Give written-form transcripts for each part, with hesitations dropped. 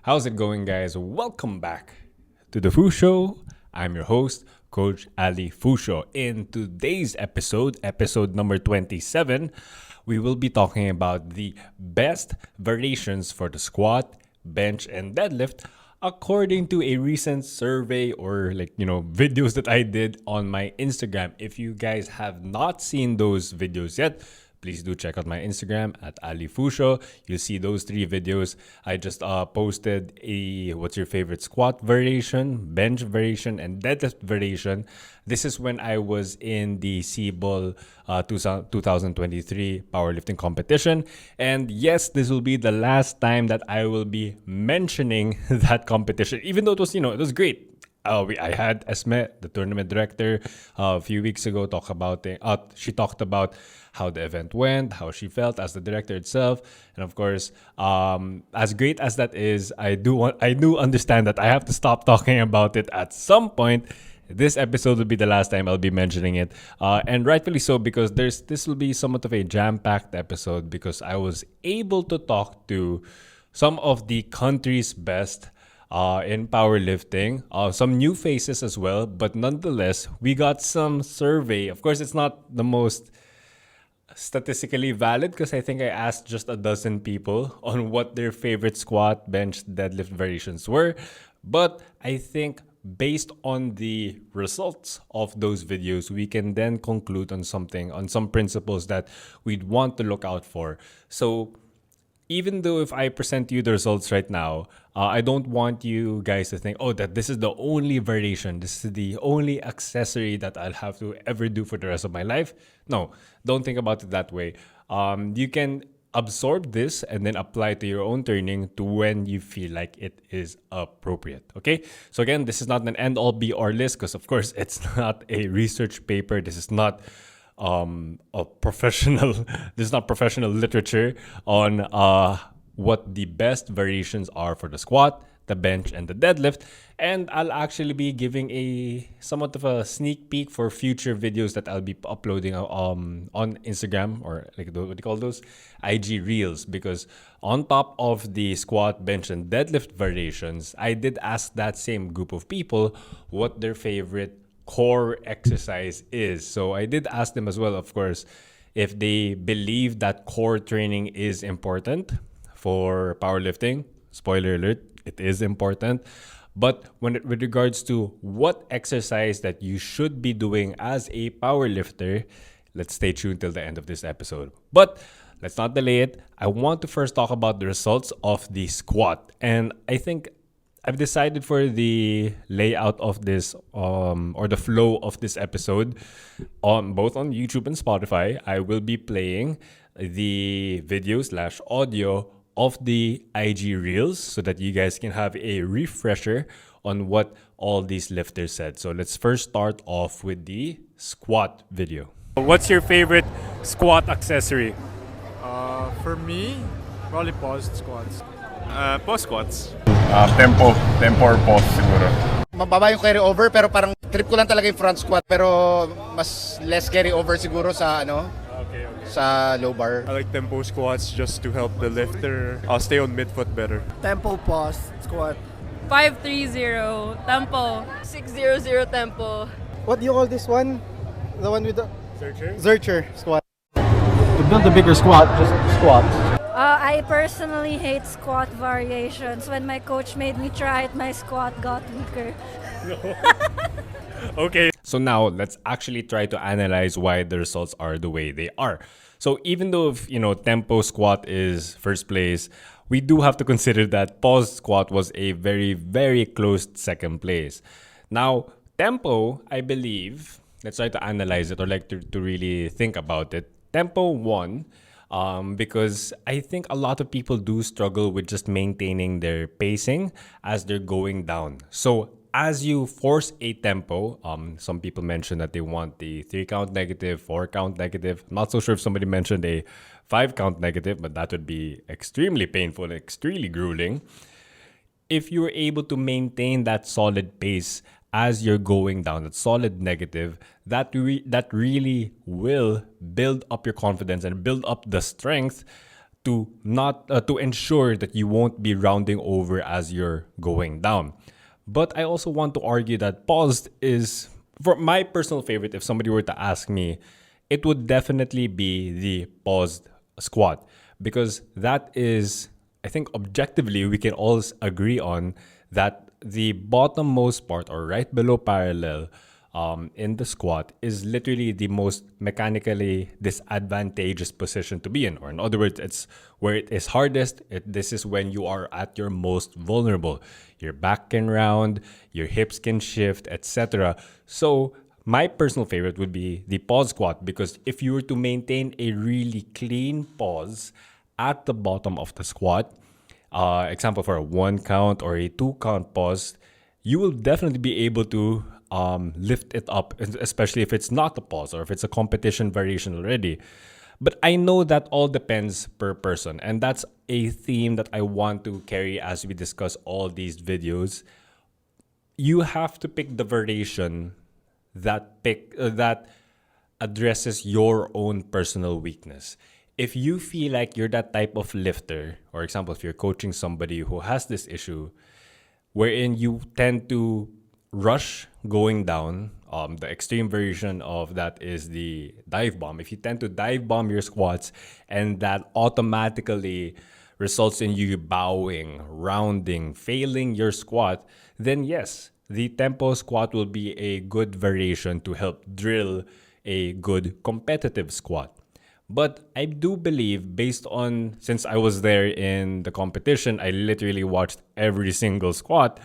How's it going, guys? Welcome back to the Fu Show. I'm your host, Coach Ali Fusho. In today's episode number 27, we will be talking about the best variations for the squat, bench, and deadlift according to a recent survey or videos that I did on my Instagram. If you guys have not seen those videos yet, please do check out my Instagram at Ali Fusho. You'll see those three videos. I just posted a what's your favorite squat variation, bench variation, and deadlift variation. This is when I was in the Cebol 2023 powerlifting competition. And yes, this will be the last time that I will be mentioning that competition, even though it was great. I had Esme, the tournament director, a few weeks ago talk about it. She talked about how the event went, how she felt as the director itself, and of course, as great as that is, I do understand that I have to stop talking about it at some point. This episode will be the last time I'll be mentioning it, and rightfully so, because this will be somewhat of a jam-packed episode because I was able to talk to some of the country's best in powerlifting, some new faces as well, but nonetheless, we got some survey. Of course, it's not the most statistically valid because I think I asked just a dozen people on what their favorite squat, bench, deadlift variations were. But I think based on the results of those videos, we can then conclude on some principles that we'd want to look out for. So even though if I present you the results right now, I don't want you guys to think, that this is the only variation, this is the only accessory that I'll have to ever do for the rest of my life. No, don't think about it that way. You can absorb this and then apply to your own training to when you feel like it is appropriate. Okay? So again, this is not an end-all be-all list because of course it's not a research paper. This is not a professional this is not professional literature on what the best variations are for the squat, the bench, and the deadlift. And I'll actually be giving a somewhat of a sneak peek for future videos that I'll be uploading on Instagram, or what do you call those, IG Reels, because on top of the squat, bench, and deadlift variations, I did ask that same group of people what their favorite core exercise is. So I did ask them as well, of course, if they believe that core training is important for powerlifting. Spoiler alert, it is important. But with regards to what exercise that you should be doing as a powerlifter, let's stay tuned till the end of this episode. But let's not delay it. I want to first talk about the results of the squat. And I think I've decided for the layout of this or the flow of this episode on both on YouTube and Spotify. I will be playing the video/audio of the IG Reels so that you guys can have a refresher on what all these lifters said. So let's first start off with the squat video. What's your favorite squat accessory? For me, probably paused squats. Pause squats. Tempo or pause siguro. Mababa yung carry over pero parang trip ko lang talaga yung front squat pero mas less carry over siguro sa Okay. sa low bar. I like tempo squats just to help the lifter. I'll stay on midfoot better. Tempo pause squat. 530 tempo. 600 tempo. What do you call this one? The one with the Zercher squat. To build a bigger squat, just squat. I personally hate squat variations. When my coach made me try it, my squat got weaker. Okay. So now let's actually try to analyze why the results are the way they are. So even though if, tempo squat is first place, we do have to consider that pause squat was a very, very close second place. Now, tempo, I believe, let's try to analyze it or to really think about it. Tempo won because I think a lot of people do struggle with just maintaining their pacing as they're going down. So as you force a tempo, some people mentioned that they want the 3-count negative, 4-count negative. I'm not so sure if somebody mentioned a 5-count negative, but that would be extremely painful and extremely grueling. If you're able to maintain that solid pace as you're going down, that solid negative, that really will build up your confidence and build up the strength to not to ensure that you won't be rounding over as you're going down. But I also want to argue that paused is, for my personal favorite, if somebody were to ask me, it would definitely be the paused squat, because that is, I think objectively we can all agree on that the bottommost part, or right below parallel, in the squat is literally the most mechanically disadvantageous position to be in. Or in other words, it's where it is hardest. This is when you are at your most vulnerable. Your back can round, your hips can shift, etc. So my personal favorite would be the pause squat, because if you were to maintain a really clean pause at the bottom of the squat, example for a 1 count or a 2 count pause, you will definitely be able to lift it up, especially if it's not a pause or if it's a competition variation already. But I know that all depends per person, and that's a theme that I want to carry as we discuss all these videos. You have to pick the variation that addresses your own personal weakness. If you feel like you're that type of lifter, or example, if you're coaching somebody who has this issue, wherein you tend to rush going down, the extreme version of that is the dive bomb. If you tend to dive bomb your squats and that automatically results in you bowing, rounding, failing your squat, then yes, the tempo squat will be a good variation to help drill a good competitive squat. But I do believe, based on, since I was there in the competition, I literally watched every single squat.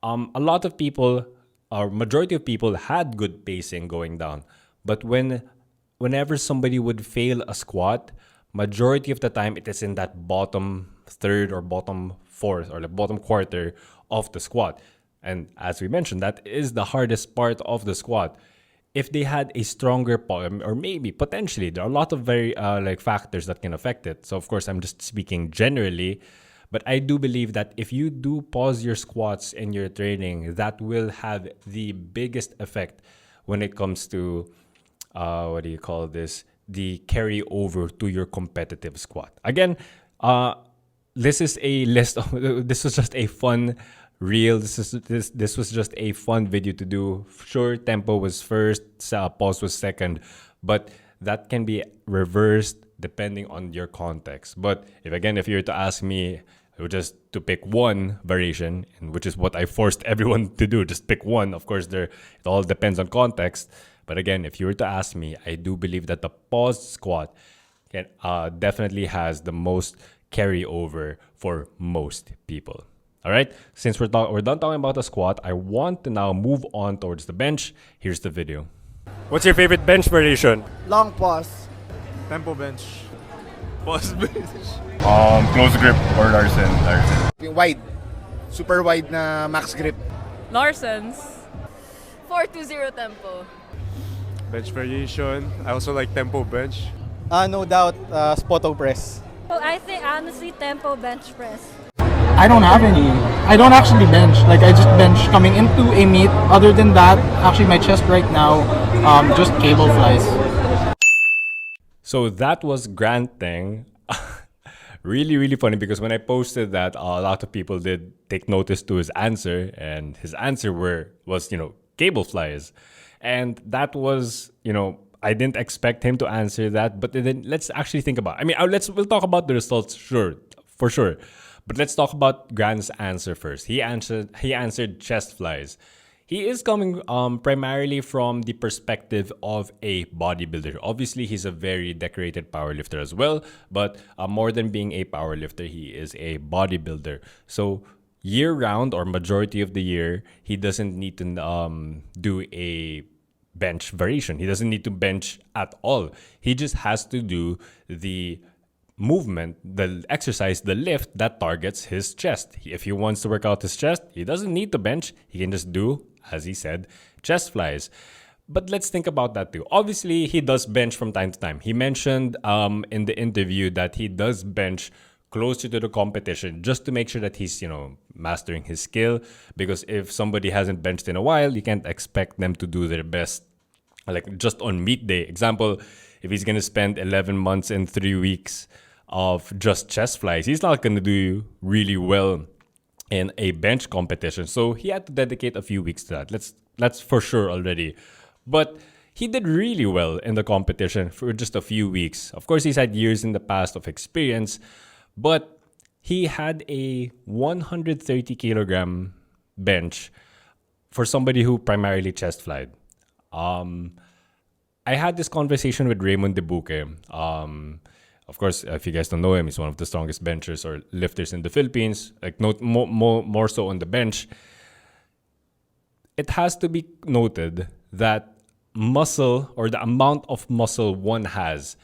A lot of people, or majority of people, had good pacing going down. But whenever somebody would fail a squat, majority of the time it is in that bottom third or bottom fourth or the bottom quarter of the squat. And as we mentioned, that is the hardest part of the squat. If they had a stronger palm, or maybe potentially, there are a lot of very factors that can affect it. So of course, I'm just speaking generally, but I do believe that if you do pause your squats in your training, that will have the biggest effect when it comes to the carry over to your competitive squat. Again, this is a list of, this was just a fun reel. This was just a fun video to do. Sure, tempo was first, pause was second, but that can be reversed depending on your context. But if you're to ask me, just to pick one variation, and which is what I forced everyone to do, just pick one. Of course, it all depends on context. But again, if you were to ask me, I do believe that the paused squat can definitely has the most carryover for most people. All right, since we're done talking about the squat, I want to now move on towards the bench. Here's the video. What's your favorite bench variation? Long pause. Tempo bench. Pause bench. Close grip or Larsen. Yung wide. Super wide na max grip. Larson's 420 tempo. Bench variation. I also like tempo bench. No doubt, spoto press. Well, I think honestly, tempo bench press. I don't have any. I don't actually bench. Like, I just bench coming into a meet. Other than that, actually my chest right now, just cable flies. So that was Grant thing. Really, really funny, because when I posted that, a lot of people did take notice to his answer, and his answer was cable flies. And that was, I didn't expect him to answer that. But then let's actually think about, we'll talk about the results, for sure. But let's talk about Grant's answer first. He answered chest flies. He is coming primarily from the perspective of a bodybuilder. Obviously, he's a very decorated powerlifter as well, but more than being a powerlifter, he is a bodybuilder. So year-round, or majority of the year, he doesn't need to do a bench variation. He doesn't need to bench at all. He just has to do the movement, the exercise, the lift that targets his chest. If he wants to work out his chest, he doesn't need to bench. He can just do, as he said, chest flies. But let's think about that too. Obviously, he does bench from time to time. He mentioned in the interview that he does bench closer to the competition just to make sure that he's, mastering his skill. Because if somebody hasn't benched in a while, you can't expect them to do their best, like just on meet day. Example, if he's going to spend 11 months and 3 weeks of just chest flies, he's not going to do really well in a bench competition. So he had to dedicate a few weeks to that. That's for sure already. But he did really well in the competition for just a few weeks. Of course, he's had years in the past of experience, but he had a 130 kilogram bench for somebody who primarily chest flied. I had this conversation with Raymond Debuque. Of course, if you guys don't know him, he's one of the strongest benchers or lifters in the Philippines. Like more so on the bench. It has to be noted that muscle or the amount of muscle one has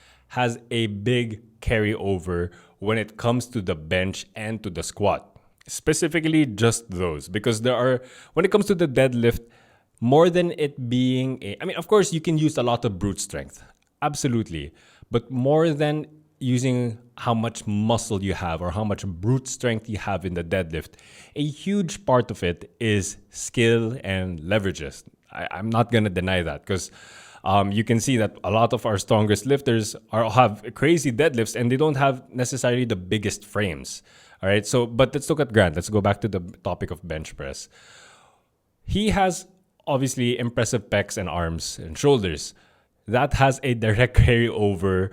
a big carryover when it comes to the bench and to the squat. Specifically, just those, because when it comes to the deadlift, more than it being of course, you can use a lot of brute strength, absolutely, but more than using how much muscle you have or how much brute strength you have in the deadlift, a huge part of it is skill and leverages. I'm not gonna deny that, because you can see that a lot of our strongest lifters have crazy deadlifts and they don't have necessarily the biggest frames. All right, so but let's look at Grant. Let's go back to the topic of bench press. He has obviously impressive pecs and arms and shoulders. That has a direct carryover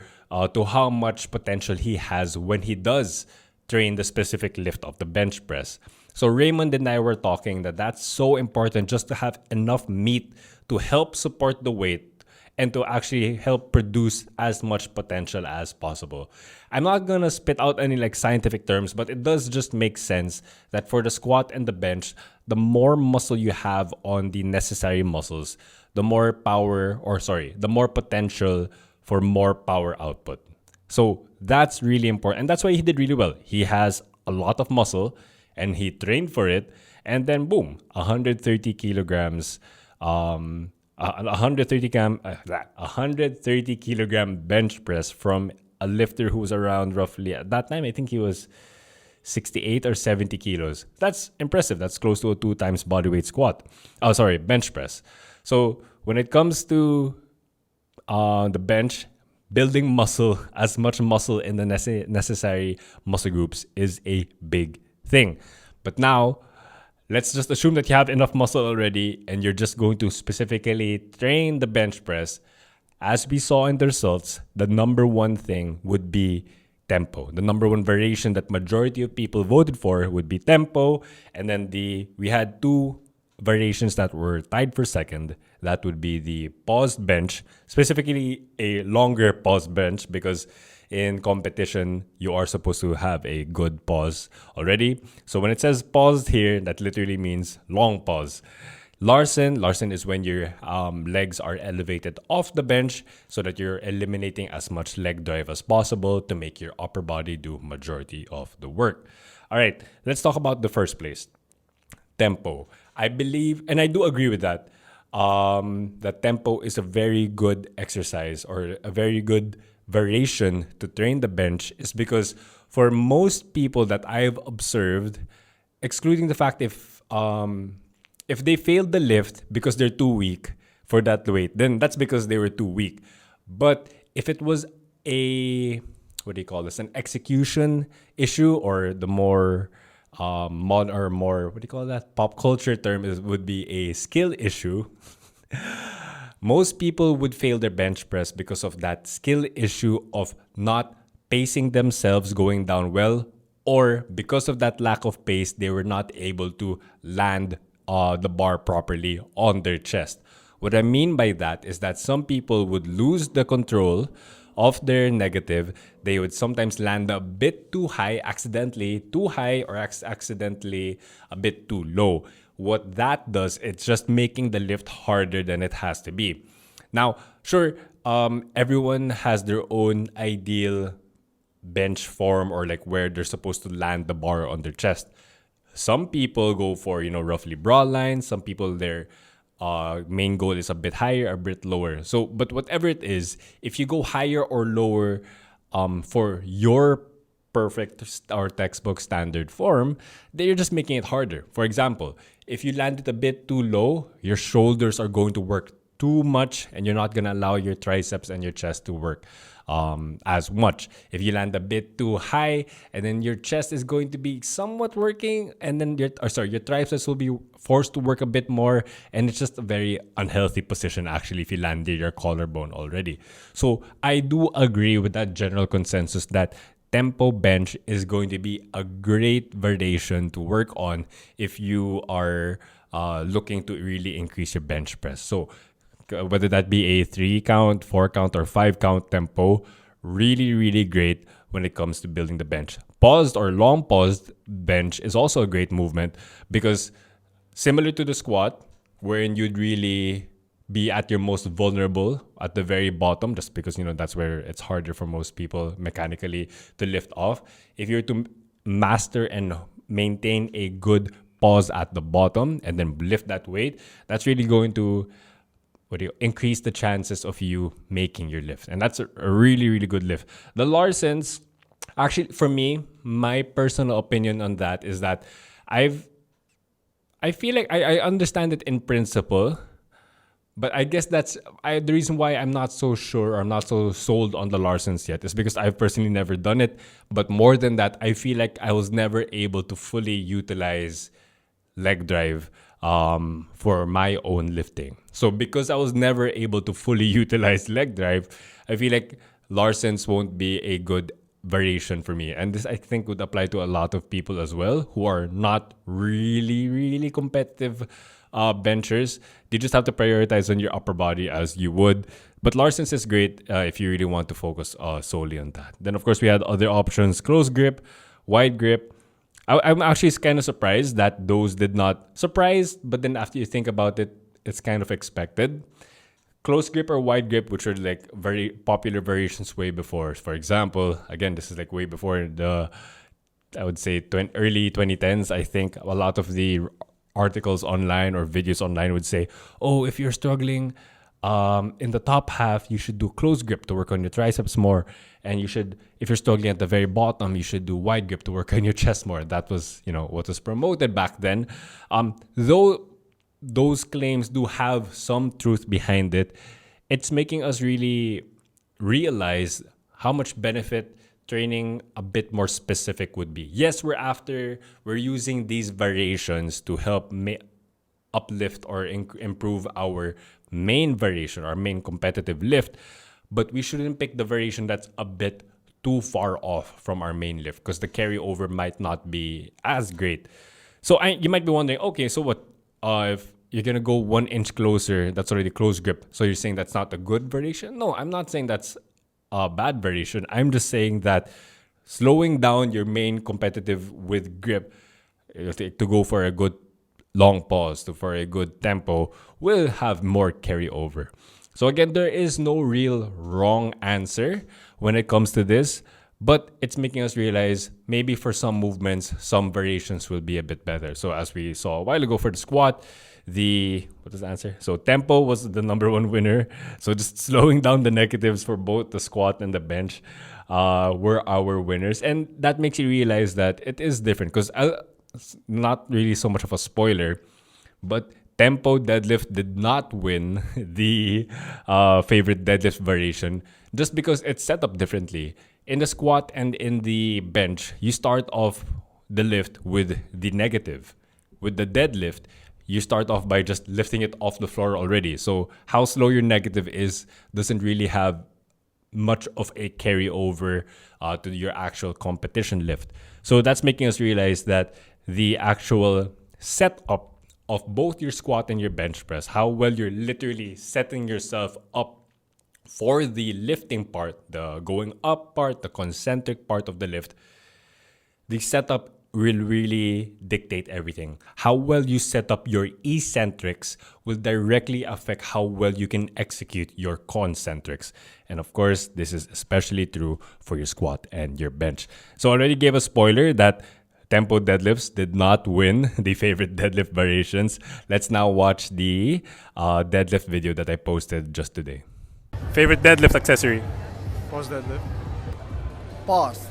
to how much potential he has when he does train the specific lift of the bench press. So Raymond and I were talking that that's so important, just to have enough meat to help support the weight and to actually help produce as much potential as possible. I'm not gonna spit out any scientific terms, but it does just make sense that for the squat and the bench, the more muscle you have on the necessary muscles, the more the more potential for more power output. So that's really important. And that's why he did really well. He has a lot of muscle and he trained for it. And then boom, 130 kilograms, 130 kilogram bench press from a lifter who was around roughly, at that time, I think he was 68 or 70 kilos. That's impressive. That's close to a 2 times bodyweight squat. Bench press. So when it comes to the bench, building muscle, as much muscle in the necessary muscle groups is a big thing. But now, let's just assume that you have enough muscle already and you're just going to specifically train the bench press. As we saw in the results, the number one thing would be tempo. The number one variation that majority of people voted for would be tempo. And then we had 2 variations that were tied for second. That would be the paused bench, specifically a longer paused bench, because in competition, you are supposed to have a good pause already. So when it says paused here, that literally means long pause. Larsen is when your legs are elevated off the bench so that you're eliminating as much leg drive as possible to make your upper body do majority of the work. All right, let's talk about the first place. Tempo. I believe, and I do agree with that, that tempo is a very good exercise or a very good variation to train the bench, is because for most people that I've observed, excluding the fact if they failed the lift because they're too weak for that weight, then that's because they were too weak. But if it was an execution issue, or the more pop culture term would be a skill issue. Most people would fail their bench press because of that skill issue of not pacing themselves going down well, or because of that lack of pace, they were not able to land the bar properly on their chest. What I mean by that is that some people would lose the control of their negative. They would sometimes land a bit too high, accidentally too high, or accidentally a bit too low. What that does, it's just making the lift harder than it has to be. Now, sure, everyone has their own ideal bench form, or where they're supposed to land the bar on their chest. Some people go for, roughly broad lines. Some people, their main goal is a bit higher, a bit lower. So, but whatever it is, if you go higher or lower for your perfect or textbook standard form, then you're just making it harder. For example, if you land it a bit too low, your shoulders are going to work too much, and you're not gonna allow your triceps and your chest to work as much. If you land a bit too high, and then your chest is going to be somewhat working, and then your triceps will be forced to work a bit more, and it's just a very unhealthy position actually if you land near your collarbone already. So I do agree with that general consensus that tempo bench is going to be a great variation to work on if you are looking to really increase your bench press. So whether that be a 3 count, 4 count, or 5 count tempo, really, really great when it comes to building the bench. Paused or long paused bench is also a great movement because similar to the squat, wherein you'd really be at your most vulnerable at the very bottom, just because that's where it's harder for most people mechanically to lift off. If you're to master and maintain a good pause at the bottom and then lift that weight, that's really going to increase the chances of you making your lift. And that's a really, really good lift. The Larsens, actually, for me, my personal opinion on that is that I feel like I understand it in principle, but I guess that's the reason why I'm not so sure or I'm not so sold on the Larsens yet is because I've personally never done it. But more than that, I feel like I was never able to fully utilize leg drive for my own lifting. So because I was never able to fully utilize leg drive, I feel like Larsens won't be a good variation for me. And this, I think, would apply to a lot of people as well who are not really, really competitive benchers. You just have to prioritize on your upper body as you would. But Larsens is great if you really want to focus solely on that. Then, of course, we had other options: close grip, wide grip. I'm actually kind of surprised that those did not surprised, but then after you think about it, it's kind of expected. Close grip or wide grip, which are like very popular variations way before. For example, again, this is like way before I would say early 2010s. I think a lot of the articles online or videos online would say, oh, if you're struggling in the top half, you should do close grip to work on your triceps more. And you should, if you're struggling at the very bottom, you should do wide grip to work on your chest more. That was, what was promoted back then. Though those claims do have some truth behind it, it's making us really realize how much benefit training a bit more specific would be. Yes, we're using these variations to help uplift or improve our main variation, our main competitive lift, but we shouldn't pick the variation that's a bit too far off from our main lift because the carryover might not be as great. So you might be wondering, okay, so what if you're going to go 1 inch closer, that's already close grip. So you're saying that's not a good variation? No, I'm not saying that's a bad variation. I'm just saying that slowing down your main competitive with grip to go for a good long pause, for a good tempo, will have more carryover. So again, there is no real wrong answer when it comes to this, but it's making us realize maybe for some movements, some variations will be a bit better. So as we saw a while ago for the squat, what is the answer? So tempo was the number 1 winner. So just slowing down the negatives for both the squat and the bench were our winners. And that makes you realize that it is different because not really so much of a spoiler, but tempo deadlift did not win the favorite deadlift variation just because it's set up differently. In the squat and in the bench, you start off the lift with the negative. With the deadlift, you start off by just lifting it off the floor already. So how slow your negative is doesn't really have much of a carryover to your actual competition lift. So that's making us realize that the actual setup of both your squat and your bench press, how well you're literally setting yourself up for the lifting part, the going up part, the concentric part of the lift, the setup will really dictate everything. How well you set up your eccentrics will directly affect how well you can execute your concentrics. And of course, this is especially true for your squat and your bench. So I already gave a spoiler that tempo deadlifts did not win the favorite deadlift variations. Let's now watch the deadlift video that I posted just today. Favorite deadlift accessory? Pause deadlift. Pause.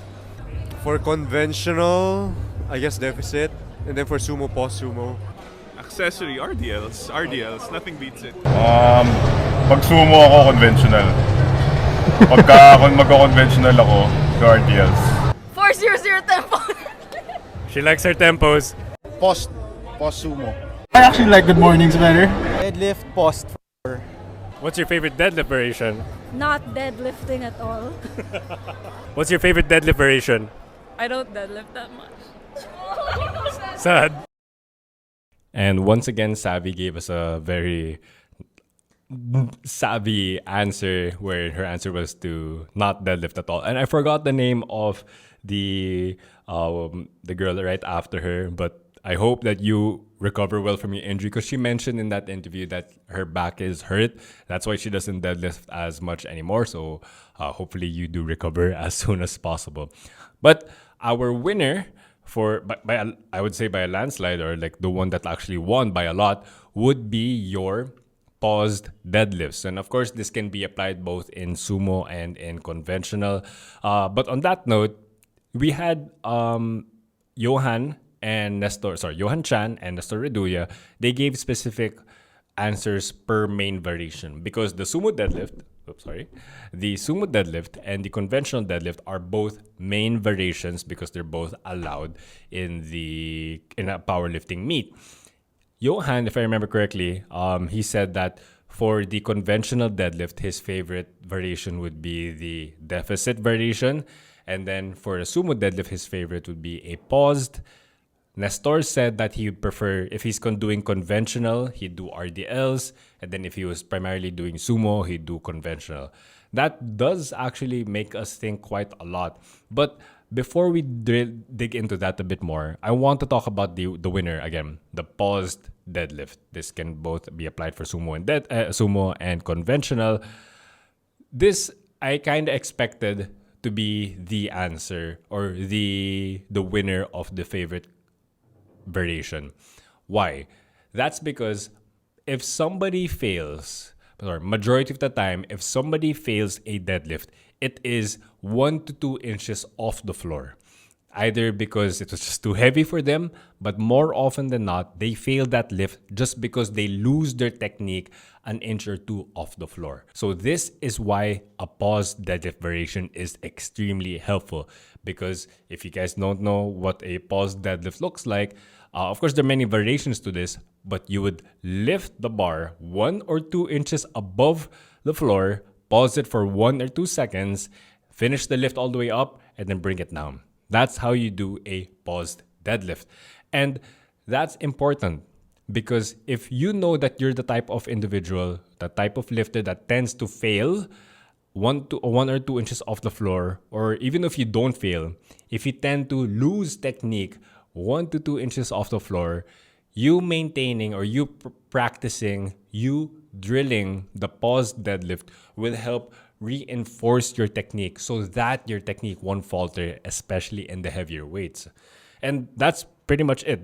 For conventional, I guess deficit. And then for sumo, pause sumo. Accessory, RDLs, nothing beats it. Pag sumo ako, conventional. Pagka magko-conventional ako, RDLs. 400 tempo. She likes her tempos. Post sumo. I actually like good mornings better. Deadlift, post. What's your favorite deadlift variation? Not deadlifting at all. What's your favorite deadlift variation? I don't deadlift that much. Sad. And once again, Savvy gave us a very savvy answer where her answer was to not deadlift at all. And I forgot the name of the girl right after her, but I hope that you recover well from your injury because she mentioned in that interview that her back is hurt. That's why she doesn't deadlift as much anymore. So hopefully you do recover as soon as possible. But our winner I would say by a landslide, or like the one that actually won by a lot, would be your paused deadlifts. And of course, this can be applied both in sumo and in conventional. But on that note, we had Johan Chan and Nestor Reduya. They gave specific answers per main variation because the sumo deadlift and the conventional deadlift are both main variations because they're both allowed in a powerlifting meet. Johan, if I remember correctly, he said that for the conventional deadlift, his favorite variation would be the deficit variation, and then for a sumo deadlift, his favorite would be a paused. Nestor said that he would prefer, if he's doing conventional, he'd do RDLs. And then if he was primarily doing sumo, he'd do conventional. That does actually make us think quite a lot. But before we dig into that a bit more, I want to talk about the winner again, the paused deadlift. This can both be applied for sumo and conventional. This I kind of expected to be the answer or the winner of the favorite variation. Why? That's because if somebody fails, or majority of the time, if somebody fails a deadlift, it is 1 to 2 inches off the floor. Either because it was just too heavy for them, but more often than not, they fail that lift just because they lose their technique an inch or two off the floor. So this is why a paused deadlift variation is extremely helpful. Because if you guys don't know what a paused deadlift looks like, of course, there are many variations to this, but you would lift the bar 1 or 2 inches above the floor, pause it for 1 or 2 seconds, finish the lift all the way up, and then bring it down. That's how you do a paused deadlift. And that's important because if you know that you're the type of individual, the type of lifter that tends to fail 1 or 2 inches off the floor, or even if you don't fail, if you tend to lose technique 1 to 2 inches off the floor, you maintaining or you practicing, you drilling the paused deadlift will help reinforce your technique so that your technique won't falter, especially in the heavier weights. And that's pretty much it.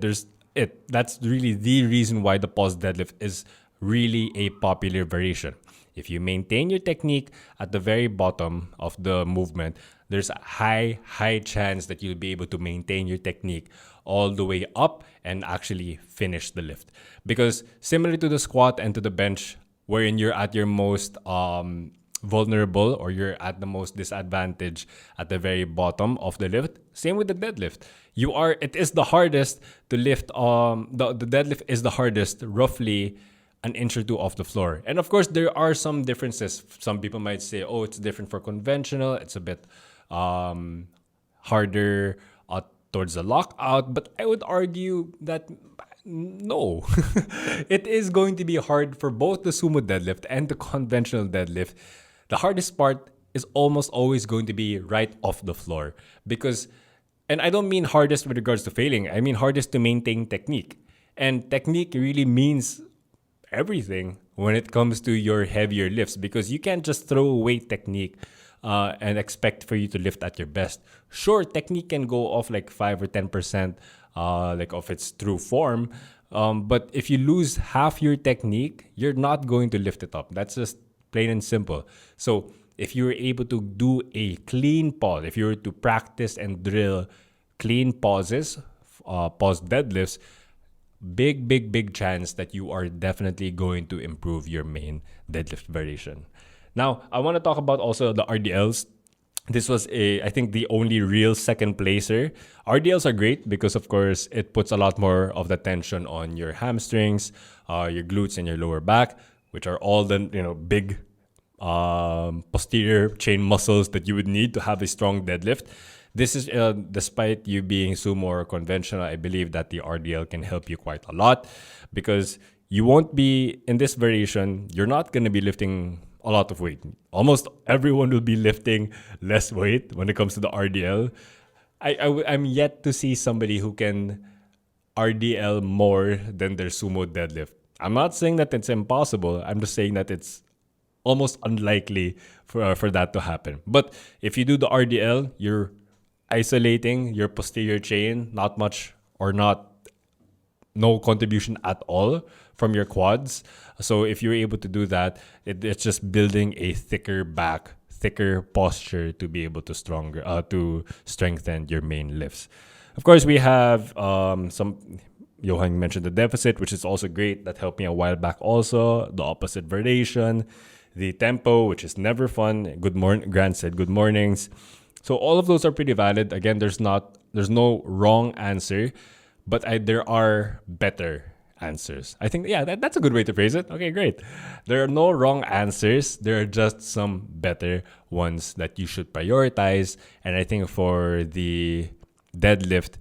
That's really the reason why the paused deadlift is really a popular variation. If you maintain your technique at the very bottom of the movement, there's a high chance that you'll be able to maintain your technique all the way up and actually finish the lift. Because similar to the squat and to the bench, wherein you're at your most vulnerable or you're at the most disadvantage at the very bottom of the lift, same with the deadlift. It is the hardest to lift. The deadlift is the hardest, roughly an inch or two off the floor. And of course, there are some differences. Some people might say, oh, it's different for conventional. It's a bit harder towards the lockout. But I would argue that no, it is going to be hard for both the sumo deadlift and the conventional deadlift. The hardest part is almost always going to be right off the floor because, and I don't mean hardest with regards to failing. I mean hardest to maintain technique. And technique really means everything when it comes to your heavier lifts because you can't just throw away technique and expect for you to lift at your best. Sure, technique can go off like 5 or 10% like of its true form. But if you lose half your technique, you're not going to lift it up. That's just plain and simple. So if you're able to do a clean pause, if you were to practice and drill clean pauses, pause deadlifts, big chance that you are definitely going to improve your main deadlift variation. Now, I want to talk about also the RDLs. This was I think the only real second placer. RDLs are great because, of course, it puts a lot more of the tension on your hamstrings, your glutes, and your lower back, which are all the big posterior chain muscles that you would need to have a strong deadlift. This is despite you being sumo or conventional, I believe that the RDL can help you quite a lot because you won't be in this variation. You're not going to be lifting a lot of weight. Almost everyone will be lifting less weight when it comes to the RDL. I'm yet to see somebody who can RDL more than their sumo deadlift. I'm not saying that it's impossible. I'm just saying that it's almost unlikely for that to happen. But if you do the RDL, you're isolating your posterior chain, not much or no contribution at all from your quads. So if you're able to do that, it's just building a thicker back, thicker posture to be able to strengthen your main lifts. Of course, we have Johan mentioned the deficit, which is also great. That helped me a while back also. The opposite variation, the tempo, which is never fun. Good morning, Grant said good mornings. So all of those are pretty valid. Again, there's no wrong answer, but there are better answers. I think, that's a good way to phrase it. Okay, great. There are no wrong answers. There are just some better ones that you should prioritize. And I think for the deadlift,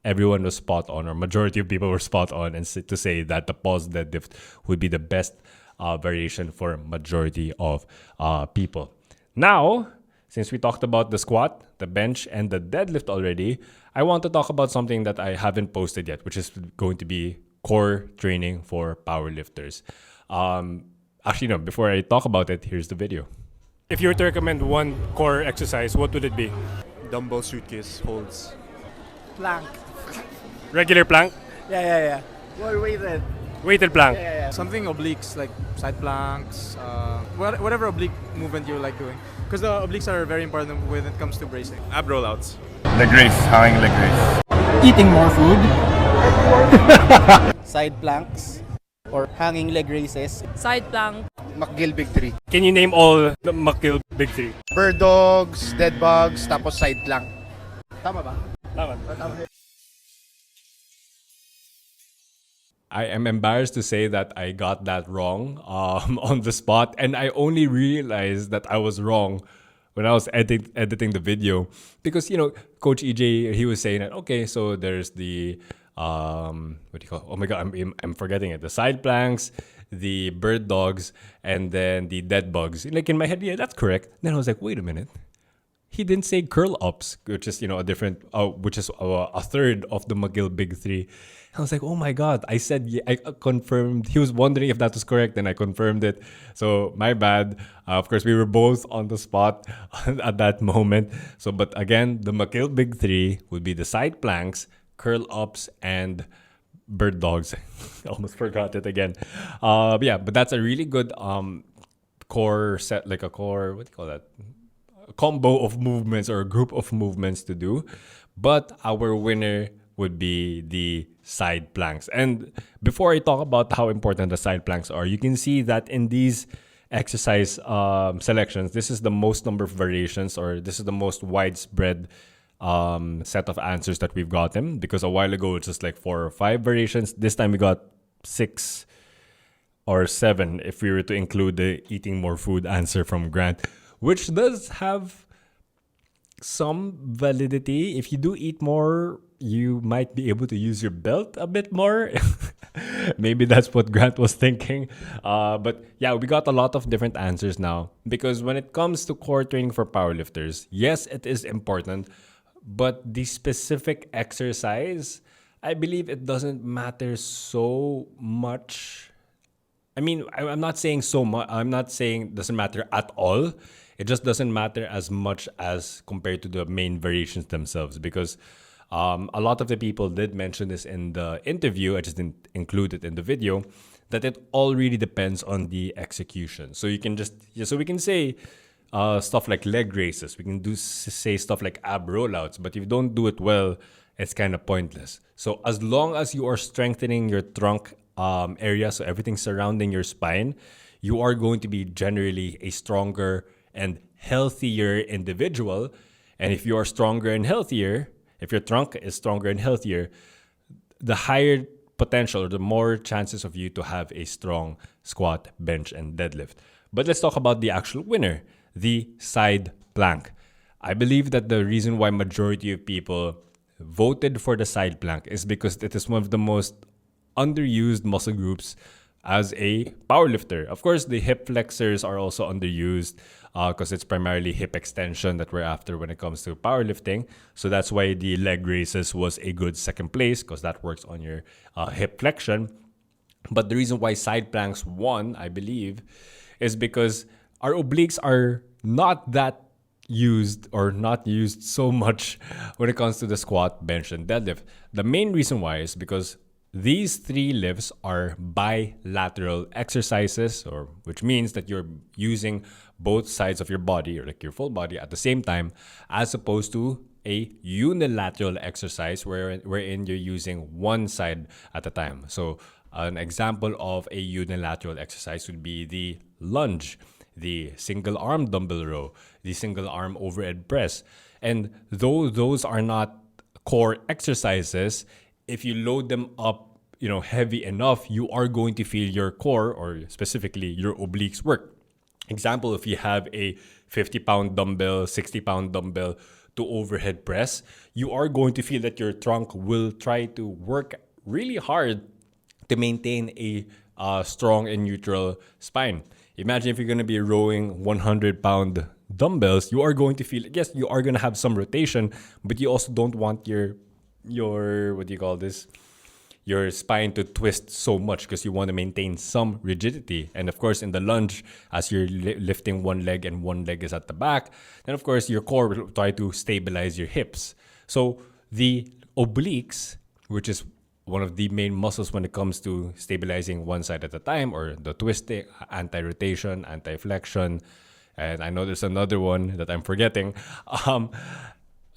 everyone was spot on, or majority of people were spot on, and to say that the pause deadlift would be the best variation for majority of people. Now, since we talked about the squat, the bench, and the deadlift already, I want to talk about something that I haven't posted yet, which is going to be core training for powerlifters. Actually, no, before I talk about it, here's the video. If you were to recommend one core exercise, what would it be? Dumbbell suitcase holds. Plank. Regular plank? Yeah. More weighted. Weighted plank? Yeah. Something obliques, like side planks, whatever oblique movement you like doing. Because the obliques are very important when it comes to bracing. Ab rollouts. Leg raise, hanging leg raise. Eating more food. Side planks or hanging leg raises. Side plank. McGill Big 3. Can you name all the McGill Big 3? Bird dogs, dead bugs, tapos side plank. Tama ba? Tama. I am embarrassed to say that I got that wrong on the spot, and I only realized that I was wrong when I was editing the video because Coach EJ, he was saying that okay, so there's the what do you call it? Oh my god, I'm forgetting it. The side planks, the bird dogs, and then the dead bugs. Like in my head, yeah, that's correct. Then I was like, wait a minute. He didn't say curl ups, which is a different, which is a third of the McGill Big 3. I was like, oh my god! I said, yeah, I confirmed. He was wondering if that was correct, and I confirmed it. So my bad. Of course, we were both on the spot at that moment. So, but again, the McGill Big 3 would be the side planks, curl ups, and bird dogs. I almost forgot it again. But that's a really good core set, like a core. What do you call that? A combo of movements or a group of movements to do. But our winner would be the side planks. And before I talk about how important the side planks are, you can see that in these exercise selections, this is the most number of variations, or this is the most widespread set of answers that we've gotten, because a while ago it's just like 4 or 5 variations. This time we got 6 or 7 if we were to include the eating more food answer from Grant, which does have some validity. If you do eat more, you might be able to use your belt a bit more. Maybe that's what Grant was thinking. But yeah, we got a lot of different answers now, because when it comes to core training for powerlifters, yes, it is important, but the specific exercise, I believe it doesn't matter so much. I mean, I'm not saying so much. I'm not saying it doesn't matter at all. It just doesn't matter as much as compared to the main variations themselves, because a lot of the people did mention this in the interview. I just didn't include it in the video, that it all really depends on the execution. So you can so we can say stuff like leg raises. We can say stuff like ab rollouts, but if you don't do it well, it's kind of pointless. So as long as you are strengthening your trunk area, so everything surrounding your spine, you are going to be generally a stronger and healthier individual. And if you are stronger and healthier, if your trunk is stronger and healthier, the higher potential or the more chances of you to have a strong squat, bench, and deadlift. But let's talk about the actual winner, the side plank. I believe that the reason why majority of people voted for the side plank is because it is one of the most underused muscle groups as a powerlifter. Of course, the hip flexors are also underused because it's primarily hip extension that we're after when it comes to powerlifting. So that's why the leg raises was a good second place, because that works on your hip flexion. But the reason why side planks won, I believe, is because our obliques are not that used or not used so much when it comes to the squat, bench, and deadlift. The main reason why is because these three lifts are bilateral exercises, or which means that you're using both sides of your body, or like your full body at the same time, as opposed to a unilateral exercise wherein you're using one side at a time. So an example of a unilateral exercise would be the lunge, the single arm dumbbell row, the single arm overhead press. And though those are not core exercises, if you load them up, heavy enough, you are going to feel your core, or specifically your obliques, work. Example, if you have a 50-pound dumbbell, 60-pound dumbbell to overhead press, you are going to feel that your trunk will try to work really hard to maintain a strong and neutral spine. Imagine if you're going to be rowing 100-pound dumbbells, you are going to feel, yes, you are going to have some rotation, but you also don't want your what do you call this? Your spine to twist so much, because you want to maintain some rigidity. And of course, in the lunge, as you're lifting one leg and one leg is at the back, then of course your core will try to stabilize your hips. So the obliques, which is one of the main muscles when it comes to stabilizing one side at a time, or the twisting, anti-rotation, anti-flexion, and I know there's another one that I'm forgetting.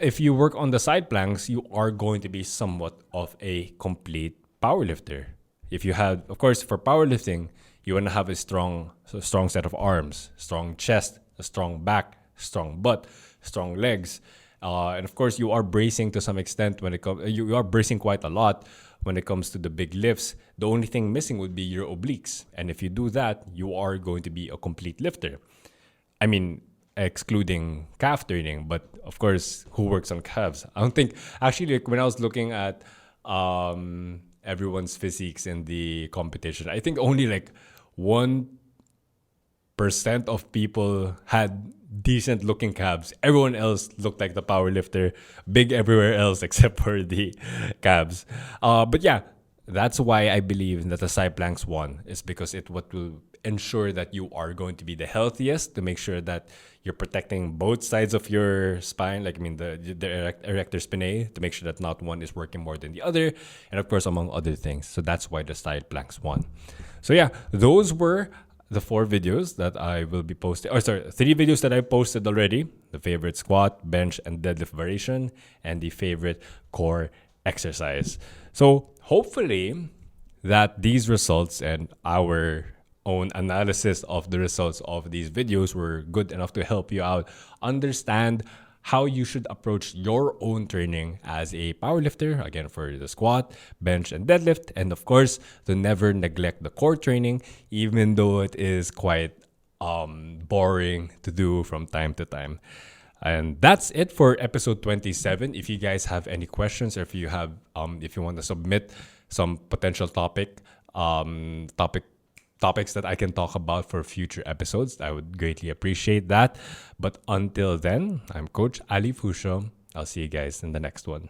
If you work on the side planks, you are going to be somewhat of a complete powerlifter. If you have, of course, for powerlifting, you want to have a strong set of arms, strong chest, a strong back, strong butt, strong legs. And of course, you are bracing to some extent when it comes, you are bracing quite a lot when it comes to the big lifts. The only thing missing would be your obliques. And if you do that, you are going to be a complete lifter. I mean, excluding calf training, but of course, who works on calves? I don't think, actually, like when I was looking at everyone's physiques in the competition, I think only like 1% of people had decent looking calves. Everyone else looked like the power lifter, big everywhere else except for the calves. But yeah, that's why I believe that the side planks won, is because it what will ensure that you are going to be the healthiest, to make sure that you're protecting both sides of your spine, like the erector spinae, to make sure that not one is working more than the other, and of course among other things. So that's why the side planks won. So yeah, those were the 4 videos that I will be posting. 3 videos that I posted already: the favorite squat, bench, and deadlift variation, and the favorite core exercise. So hopefully that these results and our own analysis of the results of these videos were good enough to help you out understand how you should approach your own training as a powerlifter, again, for the squat, bench, and deadlift. And of course, to never neglect the core training, even though it is quite boring to do from time to time. And that's it for episode 27. If you guys have any questions, or if you have if you want to submit some potential topics that I can talk about for future episodes, I would greatly appreciate that. But until then, I'm Coach Ali Fusho. I'll see you guys in the next one.